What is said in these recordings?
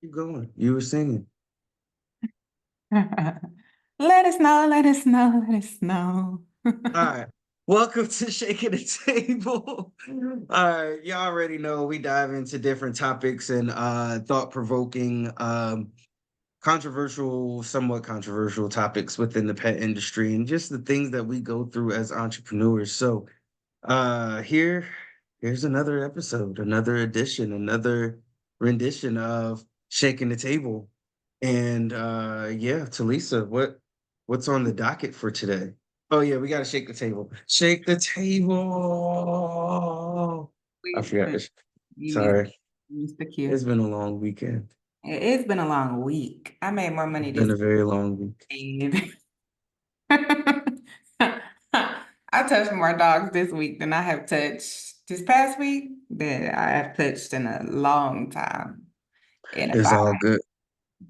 Keep going. You were singing. Let us know, let us know, let us know. All right. Welcome to Shaking the Table. All right. You already know we dive into different topics and thought-provoking, controversial, somewhat controversial topics within the pet industry and just the things that we go through as entrepreneurs. So here's another episode, another edition, another rendition of Shaking the Table. And yeah, Talisa, what's on the docket for today? Oh yeah, we gotta shake the table. Shake the table. I We, forgot this. you missed, Sorry. you missed the It's cue. been a long weekend. It's been a long week. I made more It's money been this a very long week. week. I touched more dogs this week than I have touched this past week that I have touched in a long time. And if It's all good.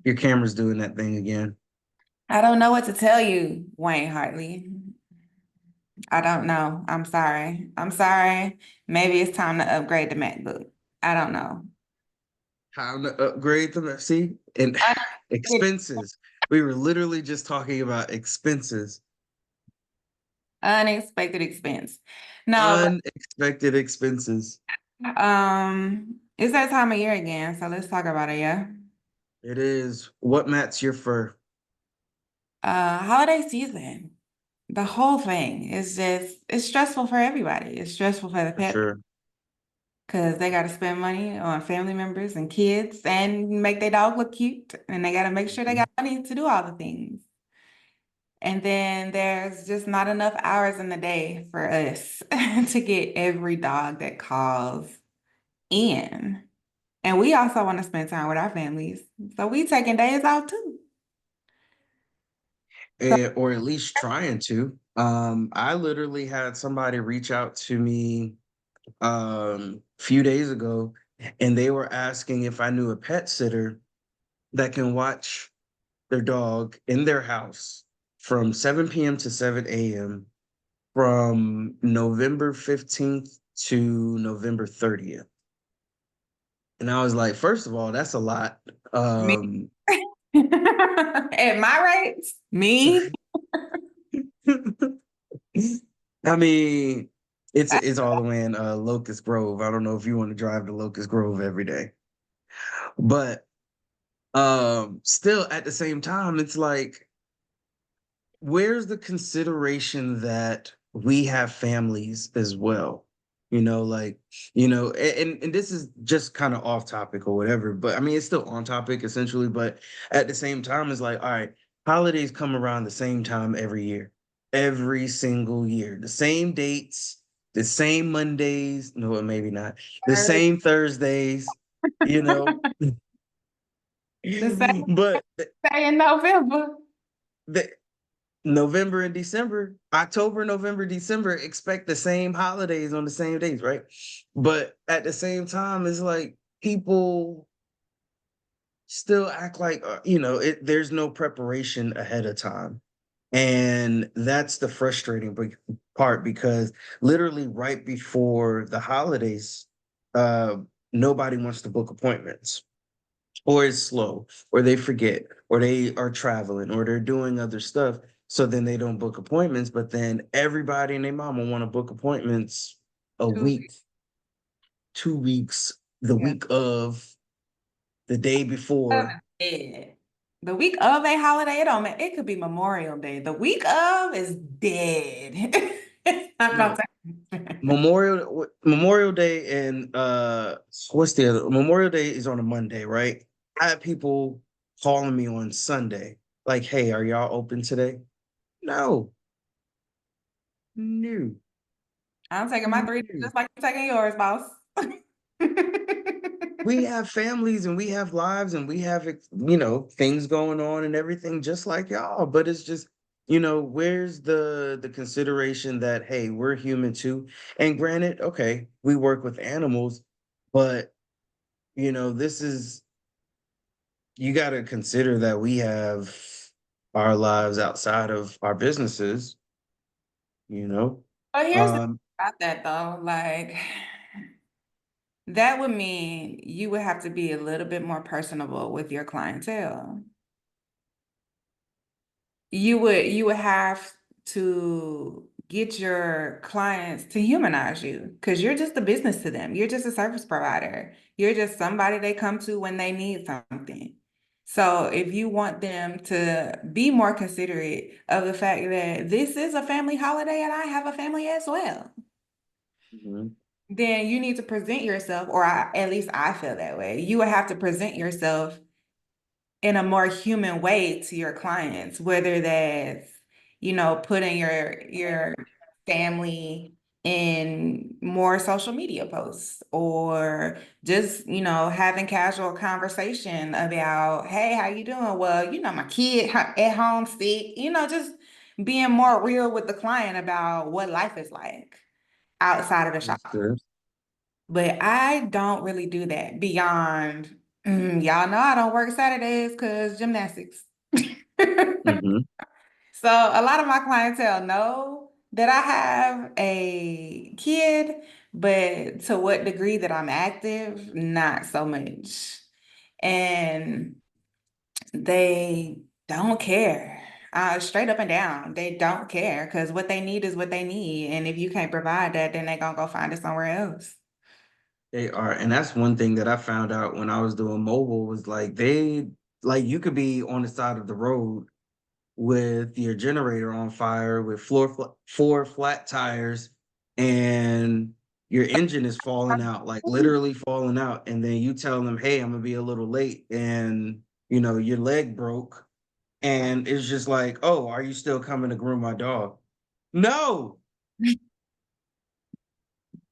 Your camera's doing that thing again. I don't know what to tell you, Wayne Hartley. I don't know. I'm sorry. I'm sorry. Maybe it's time to upgrade the MacBook. I don't know. How to upgrade them. See? And Unexpected expenses. We were literally just talking about expenses. unexpected expense. No, Unexpected expenses. but it's that time of year again, so let's talk about it, yeah. It is what mats your fur Holiday season. The whole thing is just it's stressful for everybody. It's stressful for the for pet sure. because they got to spend money on family members and kids and make their dog look cute, and they got to make sure they Mhm. got money to do all the things. And then there's just not enough hours in the day for us to get every dog that calls in. And we also want to spend time with our families. So we taking days out too. So Or at least trying to. I literally had somebody reach out to me a few days ago, and they were asking if I knew a pet sitter that can watch their dog in their house from 7 p.m. to 7 a.m. from November 15th to November 30th. And I was like, first of all, that's a lot. me Um, at my rates, me. I mean, it's all the way in Locust Grove. I don't know if you want to drive to Locust Grove every day, but still at the same time, it's like, where's the consideration that we have families as well? Like, and this is just kind of off topic or whatever, but I mean, it's still on topic essentially, but at the same time, it's like, all right, holidays come around the same time every year, every single year, the same dates, the same Mondays, no, maybe not, the same Thursdays, you know, The same but day in November. the, November and December, October, November, December, expect the same holidays on the same days, right? But at the same time, it's like people still act like, there's no preparation ahead of time. And that's the frustrating part because literally right before the holidays, uh, nobody wants to book appointments or it's slow, or they forget, or they are traveling, or they're doing other stuff. So then they don't book appointments. But then everybody and their mama want to book appointments a 2 weeks. week, 2 weeks, the Yeah. week of, the day before. Dead. The week of a holiday, it don't matter. It could be Memorial Day. The week of is dead. It's not gonna No, take. Memorial Day and what's the other? Memorial Day is on a Monday, right? I had people calling me on Sunday, like, "Hey, are y'all open today?" No, no, I'm taking my 3 days no. just like you're taking yours, boss. We have families and we have lives and we have things going on and everything just like y'all, but it's just, where's the consideration that, hey, we're human too? And granted, okay, we work with animals, but this is, you got to consider that we have our lives outside of our businesses, you know But here's the thing um about that though, like That would mean you would have to be a little bit more personable with your clientele. You would have to get your clients to humanize you because you're just a business to them. You're just a service provider. You're just somebody they come to when they need something. So if you want them to be more considerate of the fact that this is a family holiday and I have a family as well, Mhm. then you need to present yourself, or at least I feel that way. You would have to present yourself in a more human way to your clients, whether that's, putting your family in more social media posts or just, having casual conversation about, hey, how you doing? Well, my kid at home sick, just being more real with the client about what life is like outside of the shop. Understood. But I don't really do that beyond, y'all know I don't work Saturdays because gymnastics. Mhm. So a lot of my clientele know that I have a kid, but to what degree that I'm active, not so much. And they don't care. Straight up and down, they don't care because what they need is what they need. And if you can't provide that, then they're gonna go find it somewhere else. They are, and that's one thing that I found out when I was doing mobile was like you could be on the side of the road with your generator on fire with four flat tires and your engine is falling out, like literally falling out, and then you tell them, "Hey, I'm gonna be a little late," and your leg broke, and it's just like, "Oh, are you still coming to groom my dog?" No,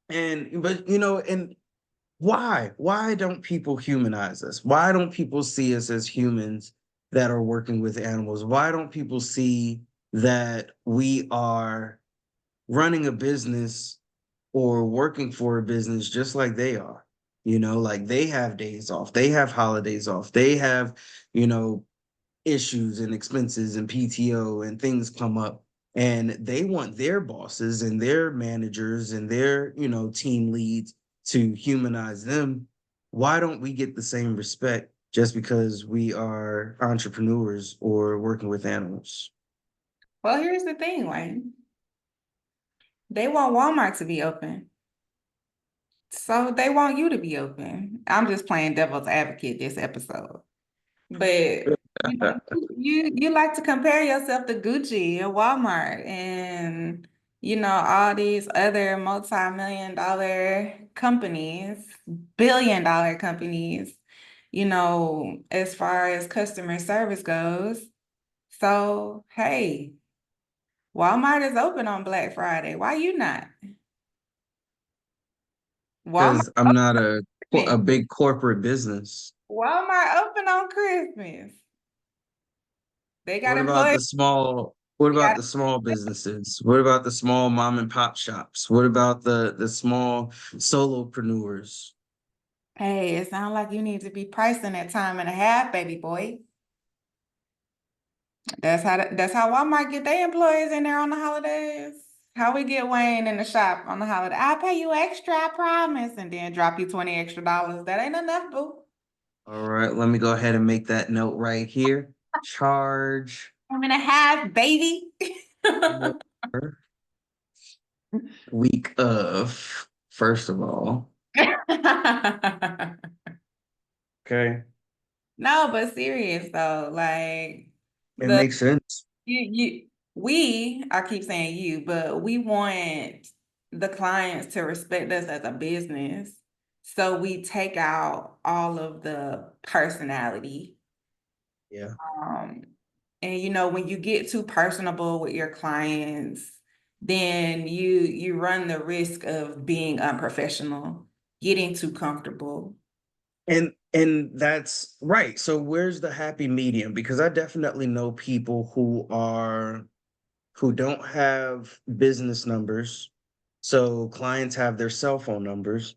and but and why? Why don't people humanize us? Why don't people see us as humans that are working with animals? Why don't people see that we are running a business or working for a business just like they are? Like they have days off, they have holidays off, they have, you know, issues and expenses and PTO and things come up, and they want their bosses and their managers and their, team leads to humanize them. Why don't we get the same respect just because we are entrepreneurs or working with animals? Well, here's the thing, Wayne. They want Walmart to be open. So they want you to be open. I'm just playing devil's advocate this episode. But you like to compare yourself to Gucci and Walmart and all these other multi-million dollar companies, billion dollar companies, as far as customer service goes. So, hey, Walmart is open on Black Friday. Why you not? Walmart Because I'm not a open. big corporate business. Walmart open on Christmas. They got What about employees. what They about got the small businesses? What about the small mom and pop shops? What about the small solopreneurs? Hey, it sounds like you need to be pricing at time and a half, baby boy. That's how Walmart get their employees in there on the holidays. How we get Wayne in the shop on the holiday. I'll pay you extra, I promise, and then drop you 20 extra dollars. That ain't enough, boo. All right, let me go ahead and make that note right here. Charge Time and a half, baby. more week of, first of all. Okay. No, but serious though, like It the makes sense. I keep saying you, but we want the clients to respect us as a business. So we take out all of the personality. Yeah. Um, and when you get too personable with your clients, then you run the risk of being unprofessional, getting too comfortable. And that's right. So where's the happy medium? Because I definitely know people who don't have business numbers. So clients have their cell phone numbers.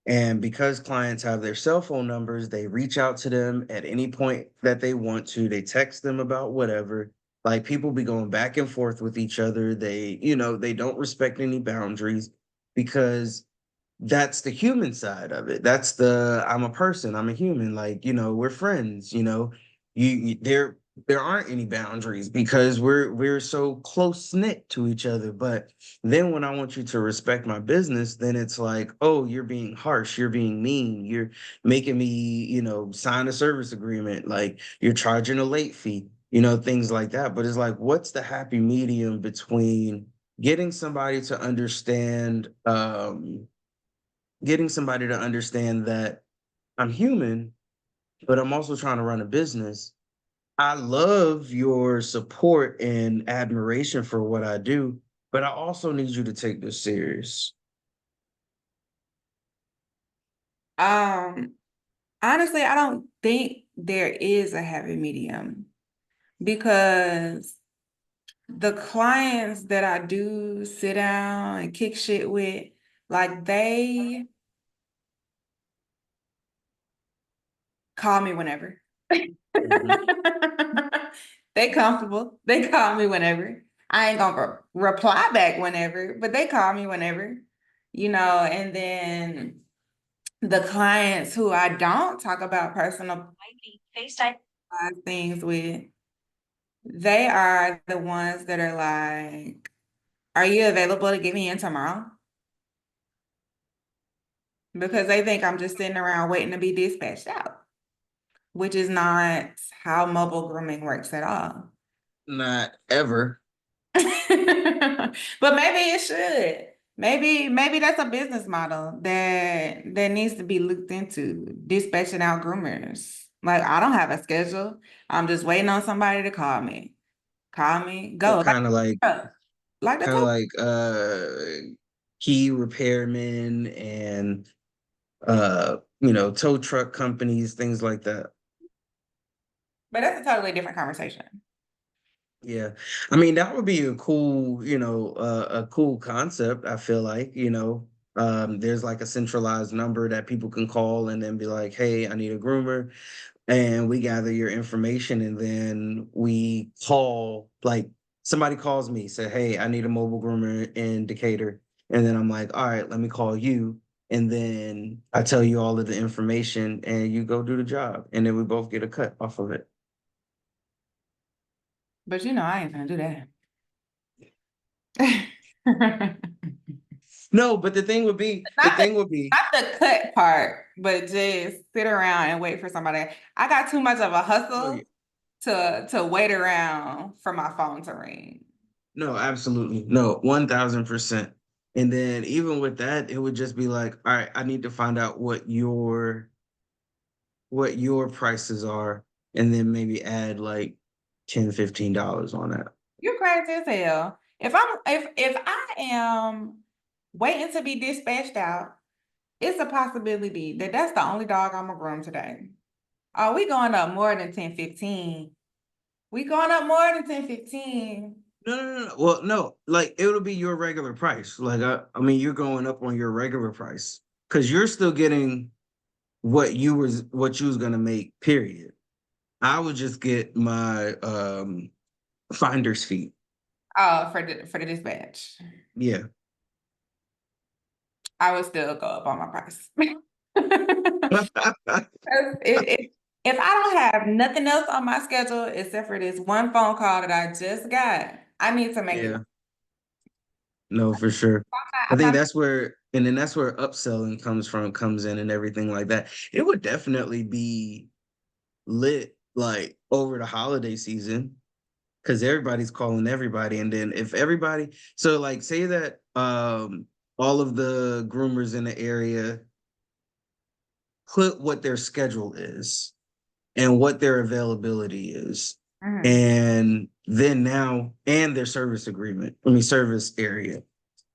And because clients have their cell phone numbers, they reach out to them at any point that they want to. They text them about whatever. Like people be going back and forth with each other. They don't respect any boundaries because that's the human side of it. That's the I'm a person, I'm a human. Like, we're friends, there aren't any boundaries because we're so close knit to each other. But then when I want you to respect my business, then it's like, oh, you're being harsh, you're being mean, you're making me, sign a service agreement, like you're charging a late fee, things like that. But it's like, what's the happy medium between getting somebody to understand that I'm human, but I'm also trying to run a business. I love your support and admiration for what I do, but I also need you to take this serious. Um, Honestly, I don't think there is a happy medium because the clients that I do sit down and kick shit with, like they call me whenever. Mhm. They comfortable. They call me whenever. I ain't gonna reply back whenever, but they call me whenever, and then the clients who I don't talk about personal things with, they are the ones that are like, are you available to get me in tomorrow? Because they think I'm just sitting around waiting to be dispatched out, which is not how mobile grooming works at all. Not ever. But maybe it should. Maybe that's a business model that needs to be looked into, dispatching out groomers. Like I don't have a schedule. I'm just waiting on somebody to call me. Call me, Or go. kind of like Like the kind of tow. like key repairmen and tow truck companies, things like that. But that's a totally different conversation. Yeah. I mean, that would be a cool concept, I feel like, there's like a centralized number that people can call and then be like, "Hey, I need a groomer." And we gather your information and then we call, like somebody calls me, say, "Hey, I need a mobile groomer in Decatur." And then I'm like, "All right, let me call you." And then I tell you all of the information and you go do the job. And then we both get a cut off of it. But I ain't gonna do that. No, but the Not the thing would be, not the cut part, but just sit around and wait for somebody. I got too much of a no, yeah, hustle to wait around for my phone to ring. no, absolutely. No, 1000%. And then even with that, it would just be like, all right, I need to find out what your prices are, and then maybe add like $10, $15 on that. You're crazy as hell. If I am waiting to be dispatched out, it's a possibility that that's the only dog I'm gonna groom today. Are we going up more than 10, 15? We going up more than 10, 15. No, no, no, no. Well, no, like it'll be your regular price. Like I mean, you're going up on your regular price because you're still getting what you was gonna make. Period. I would just get my finder's fee. Oh, for the dispatch. Yeah. I would still go up on my price. If I don't have nothing else on my schedule except for this one phone call that I just got, I need to make it. Yeah. No, for sure. I I'm think not, that's where upselling comes in and everything like that. It would definitely be lit like over the holiday season because everybody's calling everybody. And then if everybody, so like say that all of the groomers in the area put what their schedule is and what their availability is. Mhm. And then now, and their service agreement, service area.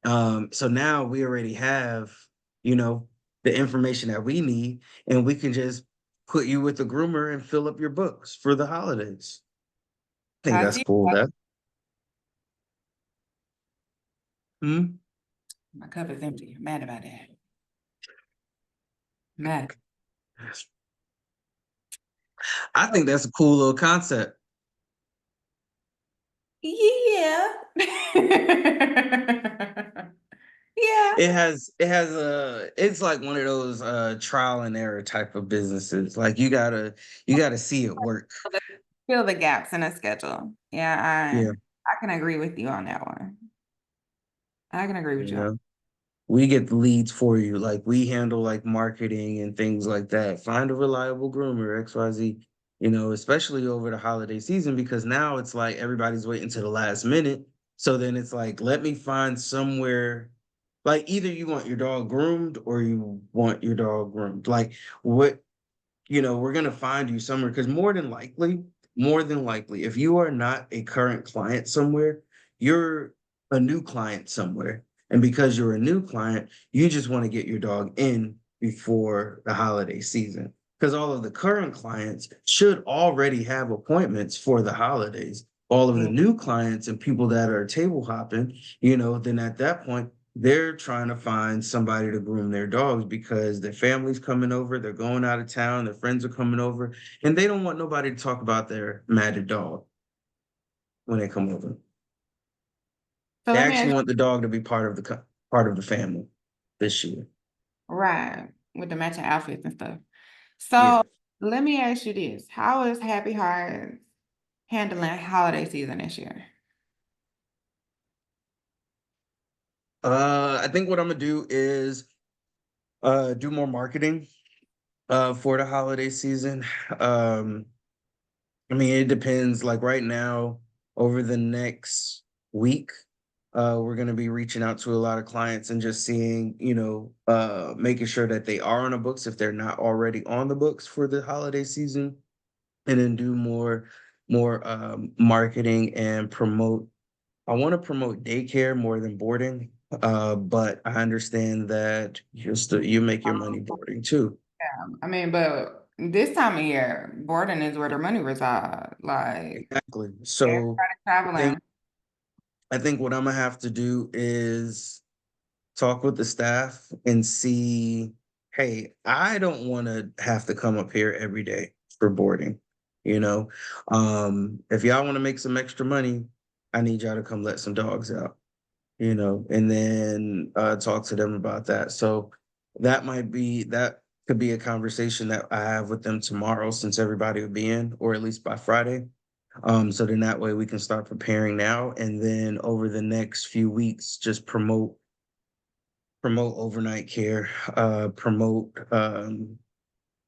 So now we already have, you know, the information that we need, and we can just put you with the groomer and fill up your books for the holidays. I think I that's see cool. Hmm? my cup is empty. I'm mad about that. Mad. I think that's a cool little concept. Yeah. Yeah. it has a it's like one of those trial and error type of businesses. Like you gotta see it work. Fill the gaps in a schedule. Yeah, Yeah. I can agree with you on that one. I can agree with You you. know. We get the leads for you. Like we handle like marketing and things like that. Find a reliable groomer, XYZ, especially over the holiday season because now it's like everybody's waiting to the last minute. So then it's like, let me find somewhere like either you want your dog groomed or you want your dog groomed. Like what we're going to find you somewhere because more than likely, if you are not a current client somewhere, you're a new client somewhere. And because you're a new client, you just want to get your dog in before the holiday season. Because all of the current clients should already have appointments for the holidays. All of the Yeah. new clients and people that are table hopping, then at that point, they're trying to find somebody to groom their dogs because their family's coming over, they're going out of town, their friends are coming over, and they don't want nobody to talk about their matted dog when they come over. So They let me actually ask want the dog to be part of the family this year. you, right, with the matching outfits and stuff. Yeah. So let me ask you this. How is Happy Hearts handling holiday season this year? I think what I'm gonna do is do more marketing for the holiday season. Um, I mean, it depends. Like right now, over the next week, we're going to be reaching out to a lot of clients and just seeing, making sure that they are on the books if they're not already on the books for the holiday season, and then do more marketing and promote. I want to promote daycare more than boarding, but I understand that you make your money boarding too. I mean, but this time of year, boarding is where the money resides. Like Exactly. everybody So I think traveling. I think what I'm gonna have to do is talk with the staff and see, hey, I don't want to have to come up here every day for boarding. You know, if y'all want to make some extra money, I need y'all to come let some dogs out, and then talk to them about that. So that could be a conversation that I have with them tomorrow since everybody will be in, or at least by Friday. So then that way we can start preparing now, and then over the next few weeks, just promote overnight care, promote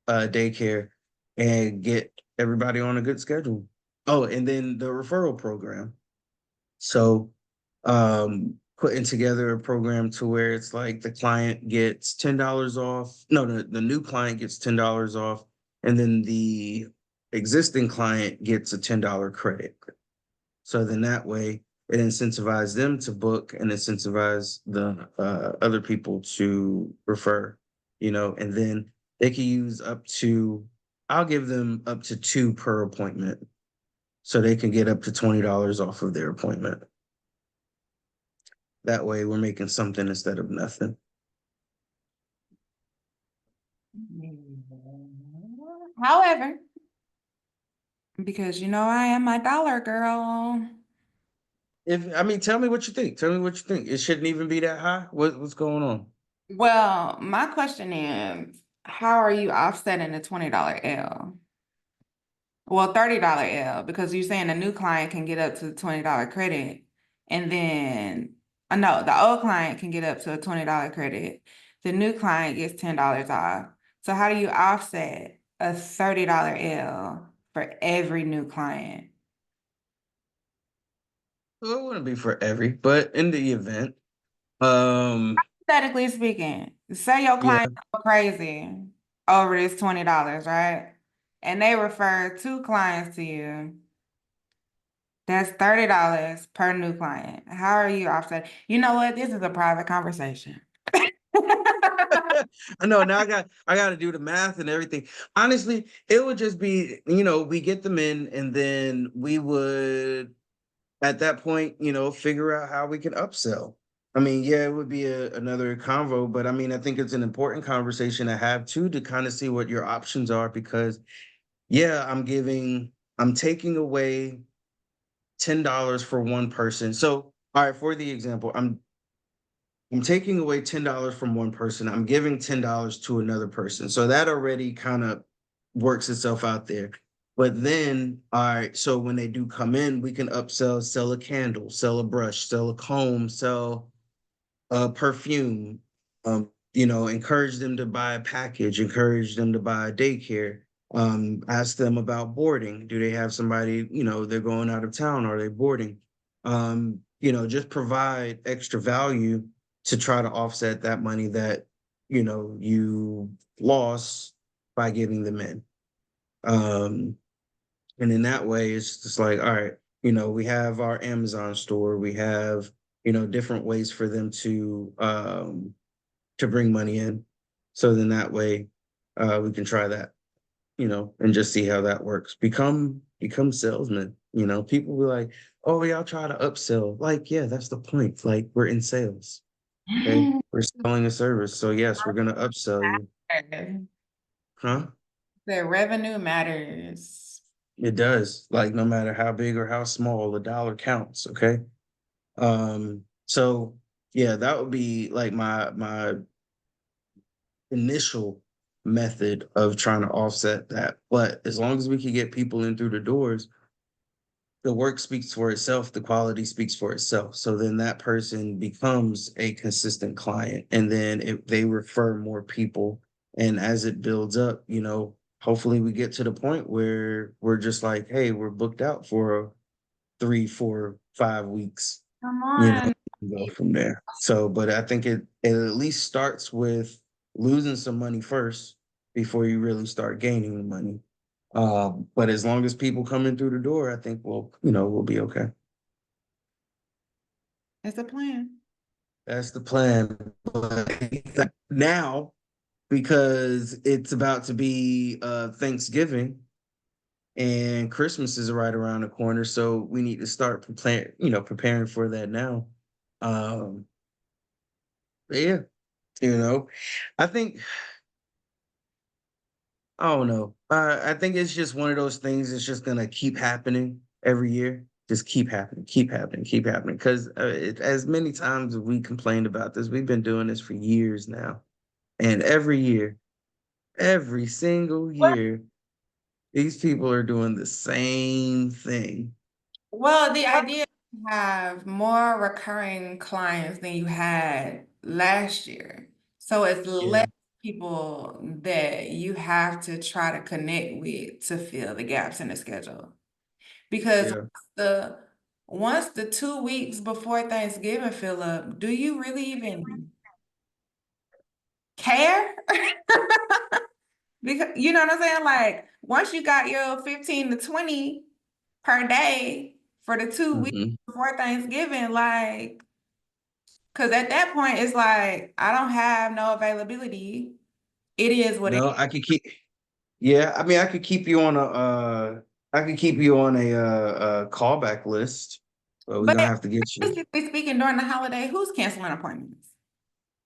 daycare, and get everybody on a good schedule. Oh, and then the referral program. So, putting together a program to where it's like the client gets $10 off. No, the new client gets $10 off, and then the existing client gets a $10 credit. So then that way it incentivizes them to book and incentivize the other people to refer, and then they can use I'll give them up to two per appointment. So they can get up to $20 off of their appointment. That way we're making something instead of nothing. However, because you know I am my dollar girl. Tell me what you think. Tell me what you think. It shouldn't even be that high. What's going on? Well, my question is, how are you offsetting the $20 L? Well, $30 L, because you're saying a new client can get up to the $20 credit. And then, no, the old client can get up to a $20 credit. The new client gets $10 off. So how do you offset a $30 L for every new client? Well, it wouldn't be for every, but in the event, um, Hypothetically speaking, say your yeah. client go crazy over this $20, right? And they refer two clients to you. That's $30 per new client. How are you offset? You know what? This is a private conversation. I know now I got to do the math and everything. Honestly, it would just be, we get them in and then we would at that point, figure out how we can upsell. I mean, yeah, it would be another convo, but I mean, I think it's an important conversation to have too to kind of see what your options are because yeah, I'm taking away $10 for one person. So, all right, for the example, I'm taking away $10 from one person. I'm giving $10 to another person. So that already kind of works itself out there. But then, all right, so when they do come in, we can upsell, sell a candle, sell a brush, sell a comb, sell perfume, encourage them to buy a package, encourage them to buy a daycare, ask them about boarding. Do they have somebody, they're going out of town? Are they boarding? Just provide extra value to try to offset that money that, you lost by giving them in. Um, and in that way, it's just like, all right, we have our Amazon store, we have, different ways for them to bring money in. So then that way, we can try that, and just see how that works. Become salesmen. People be like, oh, yeah, I'll try to upsell. Like, yeah, that's the point. Like, we're in sales. Okay. We're selling a service. So yes, we're gonna upsell you. Huh? The revenue matters. It does. Like no matter how big or how small, the dollar counts. Okay. So yeah, that would be like my initial method of trying to offset that. But as long as we can get people in through the doors, the work speaks for itself, the quality speaks for itself. So then that person becomes a consistent client. And then if they refer more people, and as it builds up, hopefully we get to the point where we're just like, hey, we're booked out for 3, 4, 5 weeks, Come you know, on. and go from there. So, but I think it at least starts with losing some money first before you really start gaining the money. But as long as people come in through the door, I think we'll be okay. It's a plan. That's the plan. But now, because it's about to be Thanksgiving and Christmas is right around the corner, so we need to start preparing for that now. Um, yeah, you know, I think I don't know. I think it's just one of those things that's just gonna keep happening every year. Just keep happening, keep happening, keep happening. Because as many times as we complained about this, we've been doing this for years now, and every year, every single year, these people are doing the same thing. Well, the idea is to have more recurring clients than you had last year. So it's Yeah, less people that you have to try to connect with to fill the gaps in the schedule. Because yeah. the once the 2 weeks before Thanksgiving fill up, do you really even care? Because you know what I'm saying? Like once you got your 15 to 20 per day for the 2 weeks Hmm. before Thanksgiving, like, because at that point it's like I don't have no availability. It is what it No, is. I could keep. Yeah, I mean, I could keep you on I could keep you on a callback list, but we're But gonna have to get you. basically speaking, during the holiday, who's canceling appointments?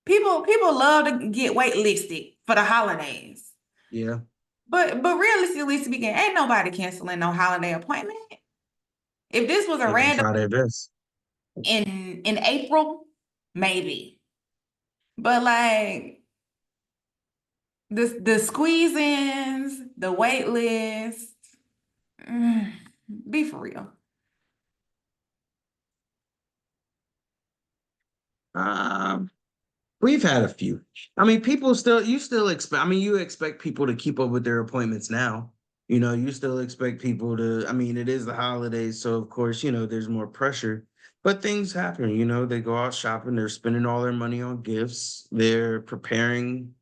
People love to get waitlisted for the holidays. Yeah, But realistically speaking, ain't nobody canceling no holiday appointment. If this was a they're gonna random try their best. in April, maybe. But like the squeeze-ins, the wait list, mm, be for real. Um, we've had a few. I mean, you still expect, I mean, you expect people to keep up with their appointments now. You still expect people to, I mean, it is the holidays, so of course, there's more pressure, but things happen, they go out shopping, they're spending all their money on gifts, they're preparing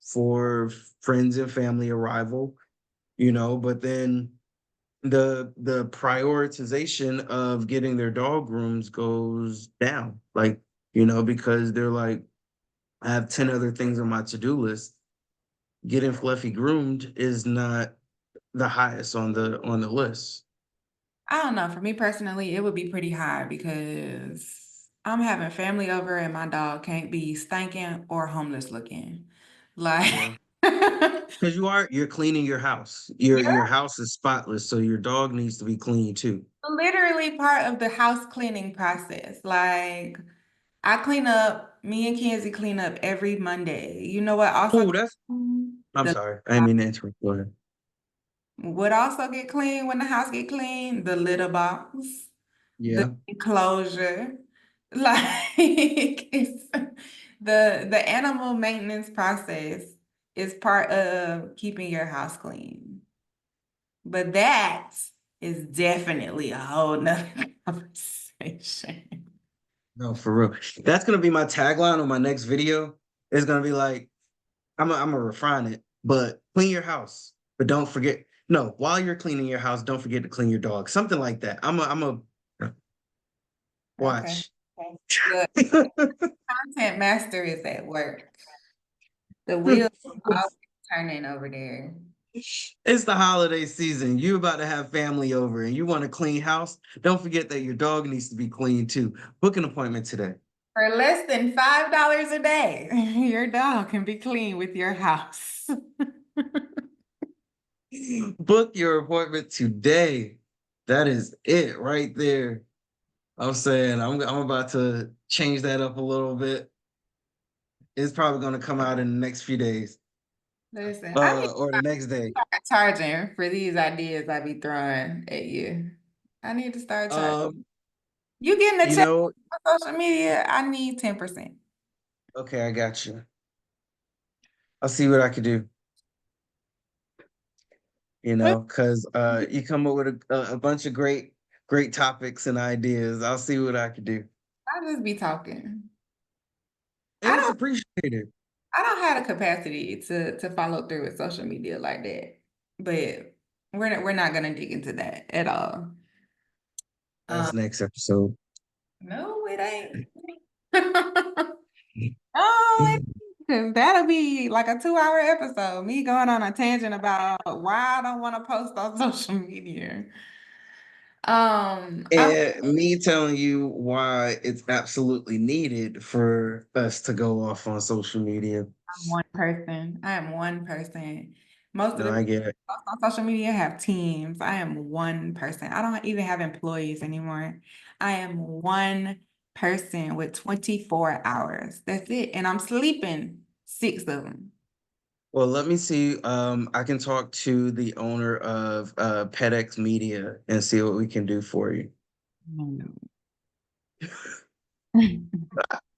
for friends and family arrival, but then the prioritization of getting their dog grooms goes down. Like, because they're like, I have 10 other things on my to-do list. Getting Fluffy groomed is not the highest on the list. I don't know. For me personally, it would be pretty high because I'm having family over and my dog can't be stinking or homeless looking. Like, Yeah. yeah, Because you're cleaning your house. Your house is spotless, so your dog needs to be clean too. literally part of the house cleaning process. Like, I clean up, me and Kenzie clean up every Monday. You know what also Oh, get that's. clean? I'm sorry. I didn't mean to interrupt. Go ahead. Would also get clean when the house get clean? The litter box, the Yeah. enclosure. Like it's the animal maintenance process is part of keeping your house clean. But that is definitely a whole nother conversation. No, for real. That's gonna be my tagline on my next video. It's gonna be like, I'm gonna refine it, but clean your house, but don't forget. No, while you're cleaning your house, don't forget to clean your dog. Something like that. I'm a Okay. watch. Look, content master is at work. The wheels are turning over there. It's the holiday season. You about to have family over and you want a clean house. Don't forget that your dog needs to be clean too. Book an appointment today. For less than $5 a day, your dog can be clean with your house. Book your appointment today. That is it right there. I'm saying I'm about to change that up a little bit. It's probably going to come out in the next few days, Listen, I need or the next day. to start charging for these ideas I be throwing at you. I need to start charging. Um, You getting a you check know, on social media? I need 10%. okay, I got you. I'll see what I can do. Because you come up with a bunch of great topics and ideas. I'll see what I can do. I just be talking. And I it's don't appreciated. I don't have the capacity to follow through with social media like that. But we're not gonna dig into that at all. Um, That's next episode. no, it ain't. Oh, that'll be like a 2-hour episode. Me going on a tangent about why I don't want to post on social media. I'm And me telling you why it's absolutely needed for us to go off on social media. one person. I am one person. Most of No, the I people get it. on social media have teams. I am one person. I don't even have employees anymore. I am one person with 24 hours. That's it. And I'm sleeping 6 of them. Well, let me see. I can talk to the owner of PedX Media and see what we can do for you. No.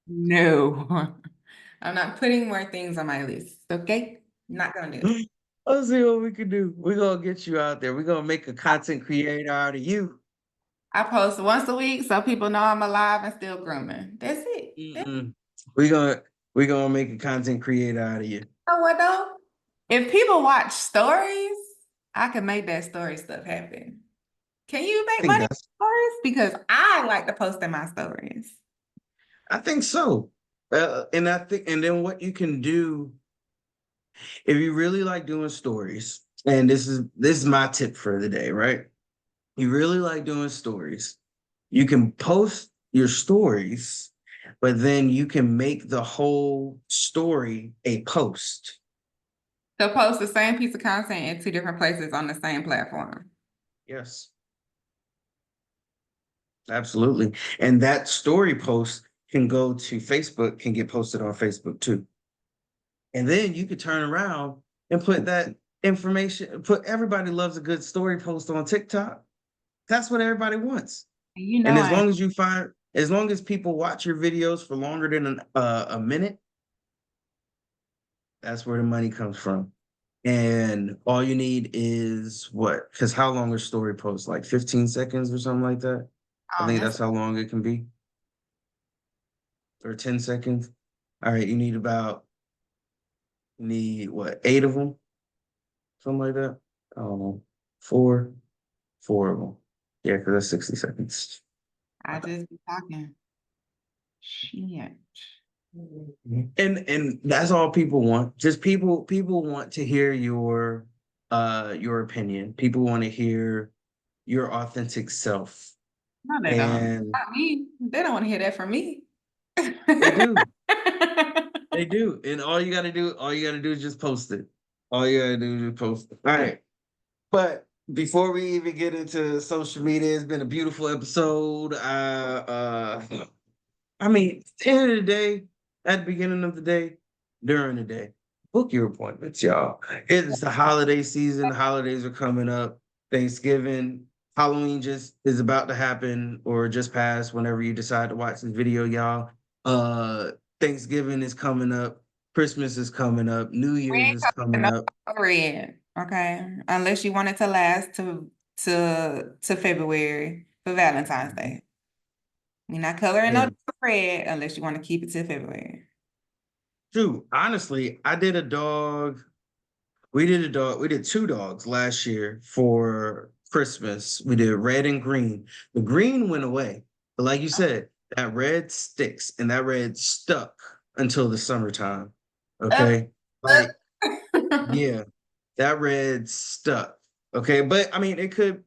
No. I'm not putting more things on my list, okay? Not gonna do it. Let's see what we can do. We're gonna get you out there. We're gonna make a content creator out of you. I post once a week so people know I'm alive and still grooming. That's it. Mm-mm. We're gonna we're gonna make a content creator out of you. know what though? If people watch stories, I can make that story stuff happen. Can you I make think money that's from stories? Because I like to post in my stories. I think so. And I think and then what you can do if you really like doing stories, and this is my tip for the day, right? You really like doing stories. You can post your stories, but then you can make the whole story a post. So post the same piece of content in two different places on the same platform. Yes, absolutely. And that story post can go to Facebook, can get posted on Facebook too. And then you could turn around and put that information, put everybody loves a good story post on TikTok. That's what everybody wants. And you And know I as long as people watch your videos for longer than a minute, that's where the money comes from. And all you need is what? Because how long are story posts? Like 15 seconds or something like that? I think that's that's how long it can be, or 10 seconds. All right, you need what, 8 of them? Something like that. I don't know. Four of them. Yeah, because that's 60 seconds. I just be talking. Shit. And that's all people want. Just people want to hear your opinion. People want to hear your authentic self. No, they don't. And Not me. They don't want to hear that from me. they do. They do. And all you gotta do is just post it. All you gotta do is just post it. All right. But before we even get into social media, it's been a beautiful episode. I mean, at the end of the day, at the beginning of the day, during the day, book your appointments, y'all. It is the holiday season. The holidays are coming up. Thanksgiving, Halloween just is about to happen or just passed whenever you decide to watch this video, y'all. Uh, Thanksgiving is coming up. Christmas is coming up. New We Year's ain't is covering coming no up. red, okay? Unless you want it to last to February for Valentine's Day. We're not coloring no And red unless you want to keep it to February. dude, honestly, I did a dog. We did a dog. We did two dogs last year for Christmas. We did red and green. The green went away, but like you said, that red sticks, and that red stuck until the summertime. Up, Okay, up. like yeah, that red stuck. Okay, but I mean, it could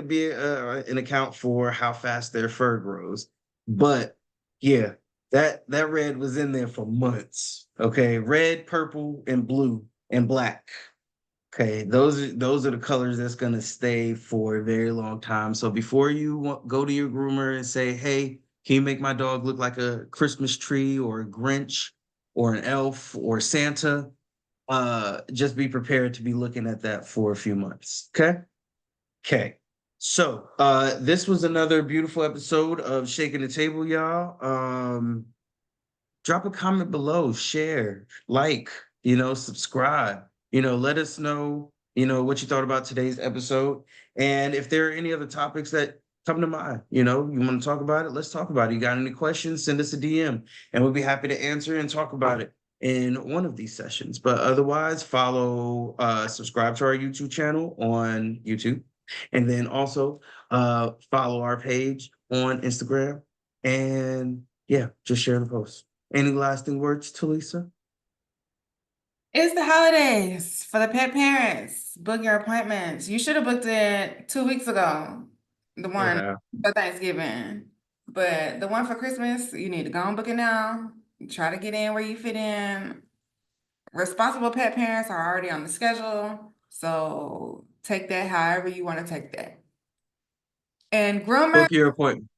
be an account for how fast their fur grows. But yeah, that red was in there for months. Okay, red, purple, and blue and black. Okay, those are the colors that's gonna stay for a very long time. So before you go to your groomer and say, "Hey, can you make my dog look like a Christmas tree or a Grinch or an elf or Santa?" Just be prepared to be looking at that for a few months. Okay. Okay. So this was another beautiful episode of Shaking the Table, y'all. Drop a comment below, share, like, subscribe, let us know, what you thought about today's episode. And if there are any other topics that come to mind, you want to talk about it, let's talk about it. You got any questions, send us a DM and we'll be happy to answer and talk about it in one of these sessions. But otherwise, subscribe to our YouTube channel on YouTube. And then also follow our page on Instagram. And yeah, just share the post. Any lasting words, Talisa? It's the holidays for the pet parents. Book your appointments. You should have booked it 2 weeks ago. The Should one have. for Thanksgiving. But the one for Christmas, you need to go and book it now. Try to get in where you fit in. Responsible pet parents are already on the schedule. So take that however you want to take that. And groomer, Book your appointment.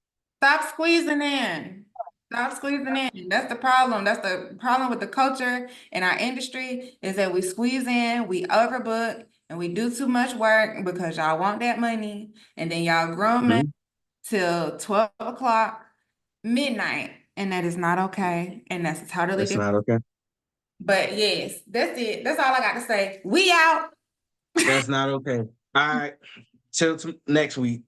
stop squeezing in. Stop squeezing in. That's the problem. That's the problem with the culture in our industry is that we squeeze in, we overbook, and we do too much work because y'all want that money. And then y'all grooming Mhm. till 12 o'clock, midnight. And that is not okay. And that's totally That's different. not okay. But yes, that's it. That's all I got to say. We out. That's not okay. All right. Till next week.